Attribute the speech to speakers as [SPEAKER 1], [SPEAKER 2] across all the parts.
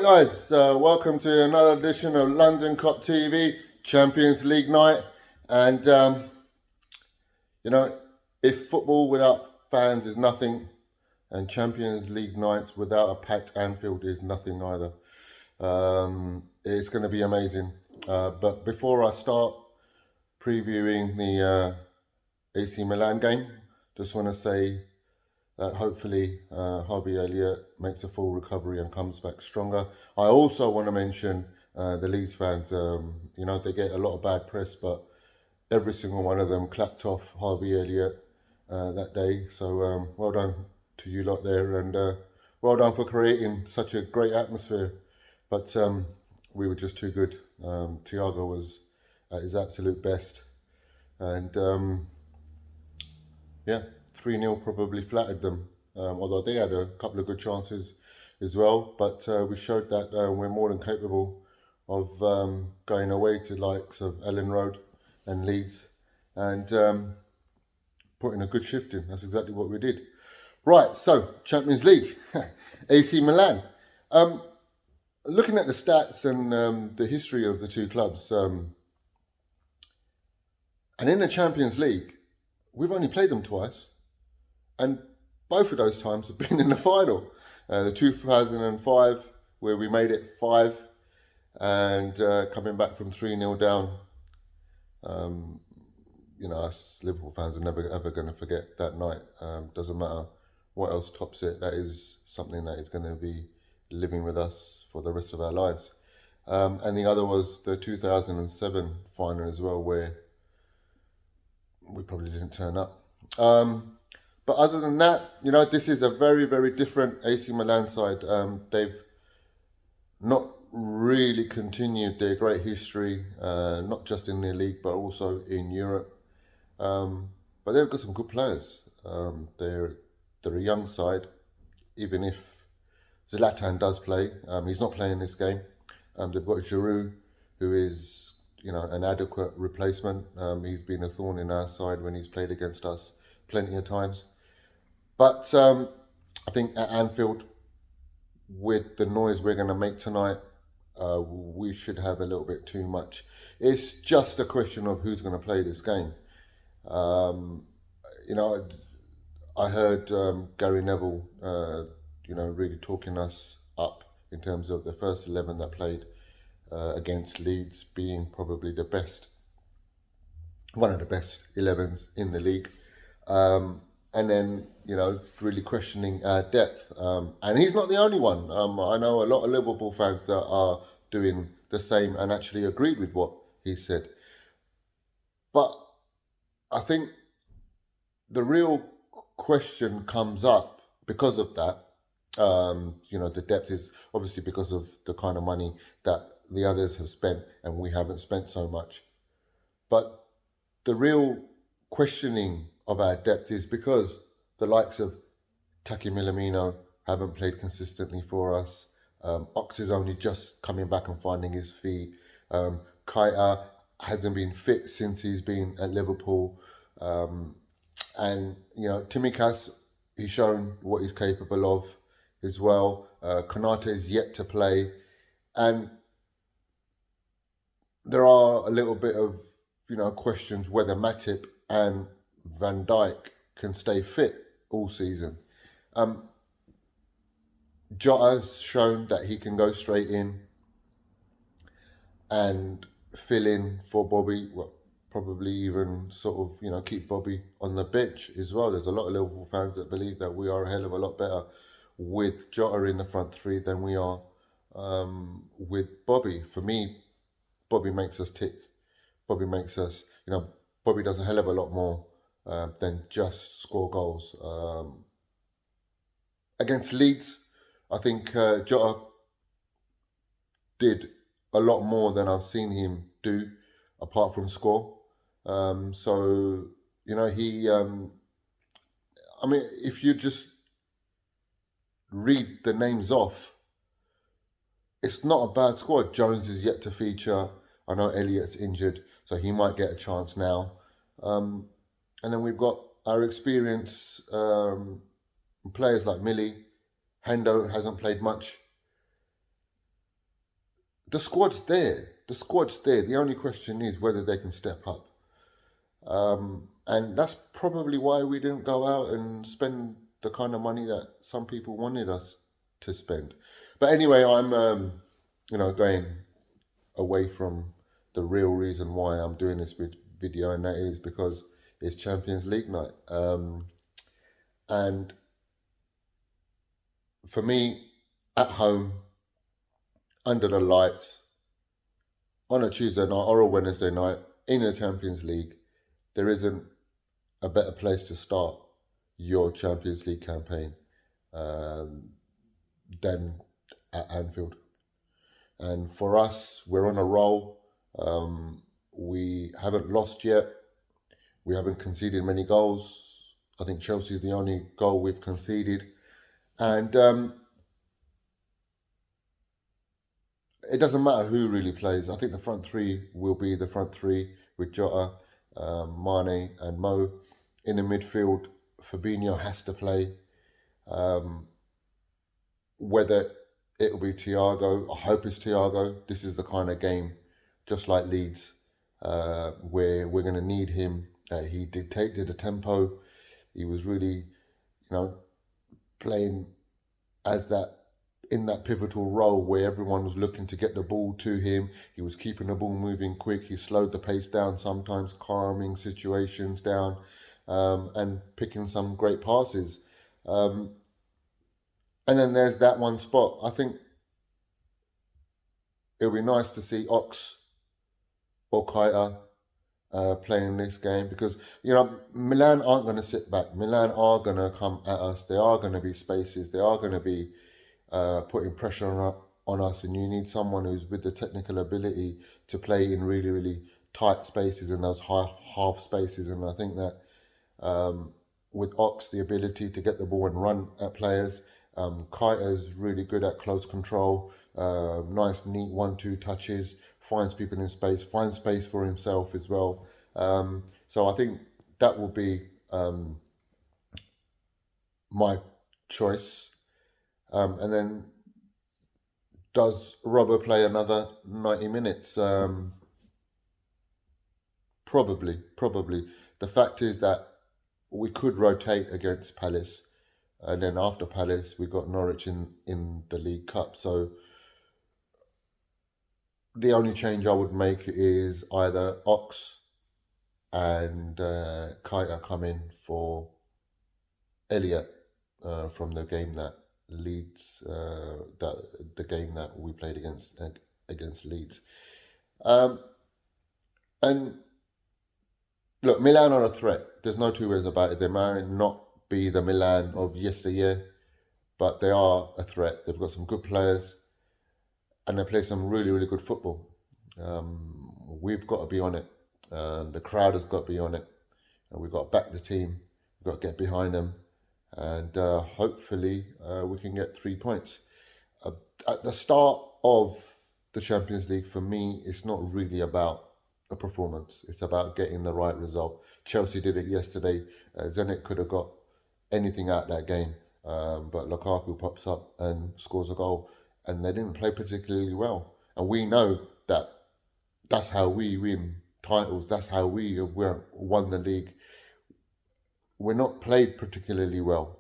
[SPEAKER 1] guys, welcome to another edition of London KopTv Champions League night. And if football without fans is nothing, and Champions League nights without a packed Anfield is nothing either. It's going to be amazing. But before I start previewing the AC Milan game, just want to say that hopefully Harvey Elliott makes a full recovery and comes back stronger. I also want to mention the Leeds fans. They get a lot of bad press, but every single one of them clapped off Harvey Elliott that day. So well done to you lot there, and well done for creating such a great atmosphere. But we were just too good. Thiago was at his absolute best, and 3-0 probably flattered them, although they had a couple of good chances as well. But we showed that we're more than capable of going away to likes of Ellen Road and Leeds and putting a good shift in. That's exactly what we did. Right, so Champions League, AC Milan. Looking at the stats and the history of the two clubs, and in the Champions League, we've only played them twice. And both of those times have been in the final. The 2005, where we made it 5, and coming back from 3-0 down. Us Liverpool fans are never ever going to forget that night. Doesn't matter what else tops it. That is something that is going to be living with us for the rest of our lives. And the other was the 2007 final as well, where we probably didn't turn up. But other than that, this is a very, very different AC Milan side. They've not really continued their great history, not just in their league, but also in Europe. But they've got some good players. They're a young side, even if Zlatan does play. He's not playing this game. They've got Giroud, who is, an adequate replacement. He's been a thorn in our side when he's played against us plenty of times. But I think at Anfield, with the noise we're going to make tonight, we should have a little bit too much. It's just a question of who's going to play this game. I heard Gary Neville, really talking us up in terms of the first 11 that played against Leeds being probably one of the best 11s in the league. And then, really questioning our depth. And he's not the only one. I know a lot of Liverpool fans that are doing the same and actually agreed with what he said. But I think the real question comes up because of that. The depth is obviously because of the kind of money that the others have spent and we haven't spent so much. But the real questioning of our depth is because the likes of Taki Milamino haven't played consistently for us. Ox is only just coming back and finding his feet. Kaita hasn't been fit since he's been at Liverpool. And Tsimikas, he's shown what he's capable of as well. Konate is yet to play. And there are a little bit of, questions whether Matip and Van Dijk can stay fit all season. Jota's shown that he can go straight in and fill in for Bobby, probably even sort of, keep Bobby on the bench as well. There's a lot of Liverpool fans that believe that we are a hell of a lot better with Jota in the front three than we are with Bobby. For me, Bobby makes us tick. Bobby makes us, Bobby does a hell of a lot more than just score goals. Against Leeds, I think Jota did a lot more than I've seen him do, apart from score. If you just read the names off, it's not a bad squad. Jones is yet to feature. I know Elliott's injured, so he might get a chance now. And then we've got our experienced players like Millie. Hendo hasn't played much. the squad's there. The squad's there. The only question is whether they can step up. And that's probably why we didn't go out and spend the kind of money that some people wanted us to spend. But anyway, I'm, going away from the real reason why I'm doing this video, and that is because it's Champions League night. And for me, at home, under the lights, on a Tuesday night or a Wednesday night, in the Champions League, there isn't a better place to start your Champions League campaign than at Anfield. And for us, we're on a roll. We haven't lost yet. We haven't conceded many goals. I think Chelsea is the only goal we've conceded. And it doesn't matter who really plays. I think the front three will be the front three with Jota, Mane and Mo. In the midfield, Fabinho has to play. Whether it'll be Thiago, I hope it's Thiago. This is the kind of game, just like Leeds, where we're going to need him. He dictated the tempo. He was really, playing as that in that pivotal role where everyone was looking to get the ball to him. He was keeping the ball moving quick. He slowed the pace down, sometimes calming situations down, and picking some great passes. And then there's that one spot. I think it'll be nice to see Ox or Kaita playing this game, because Milan aren't going to sit back. Milan are going to come at us. There are going to be spaces. They are going to be putting pressure on us, and you need someone who's with the technical ability to play in really, really tight spaces and those high half spaces. And I think that with Ox, the ability to get the ball and run at players. Kaita's really good at close control, nice, neat 1-2 touches, finds people in space, finds space for himself as well. So I think that will be my choice. And then does Robbo play another 90 minutes? Probably. The fact is that we could rotate against Palace, and then after Palace we got Norwich in the League Cup. So the only change I would make is either Ox and Kaita come in for Elliot from the game that Leeds, the game that we played against Leeds. And look, Milan are a threat. There's no two ways about it. They might not be the Milan of yesteryear, but they are a threat. They've got some good players, and they play some really, really good football. We've got to be on it. The crowd has got to be on it. And we've got to back the team. We've got to get behind them. And hopefully we can get 3 points. At the start of the Champions League, for me, it's not really about a performance. It's about getting the right result. Chelsea did it yesterday. Zenit could have got anything out of that game. But Lukaku pops up and scores a goal. And they didn't play particularly well. And we know that that's how we win titles. That's how we have won the league. We're not played particularly well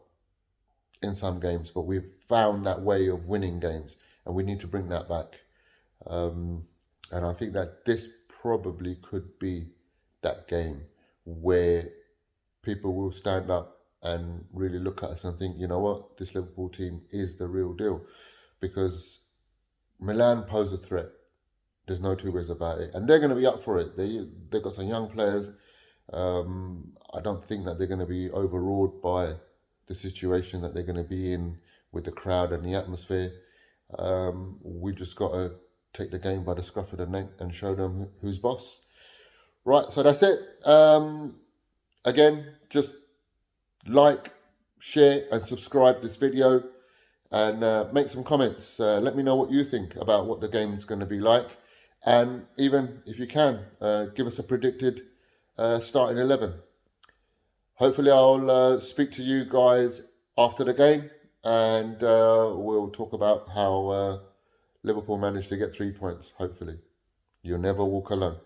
[SPEAKER 1] in some games, but we've found that way of winning games, and we need to bring that back. And I think that this probably could be that game where people will stand up and really look at us and think, you know what, this Liverpool team is the real deal. Because Milan pose a threat. There's no two ways about it. And they're going to be up for it. They've got some young players. I don't think that they're going to be overawed by the situation that they're going to be in with the crowd and the atmosphere. We just got to take the game by the scruff of the neck and show them who's boss. Right, so that's it. Again, just like, share and subscribe this video, and make some comments. Let me know what you think about what the game's going to be like. And even if you can, give us a predicted starting 11. Hopefully I'll speak to you guys after the game, and we'll talk about how Liverpool managed to get 3 points, hopefully. You'll never walk alone.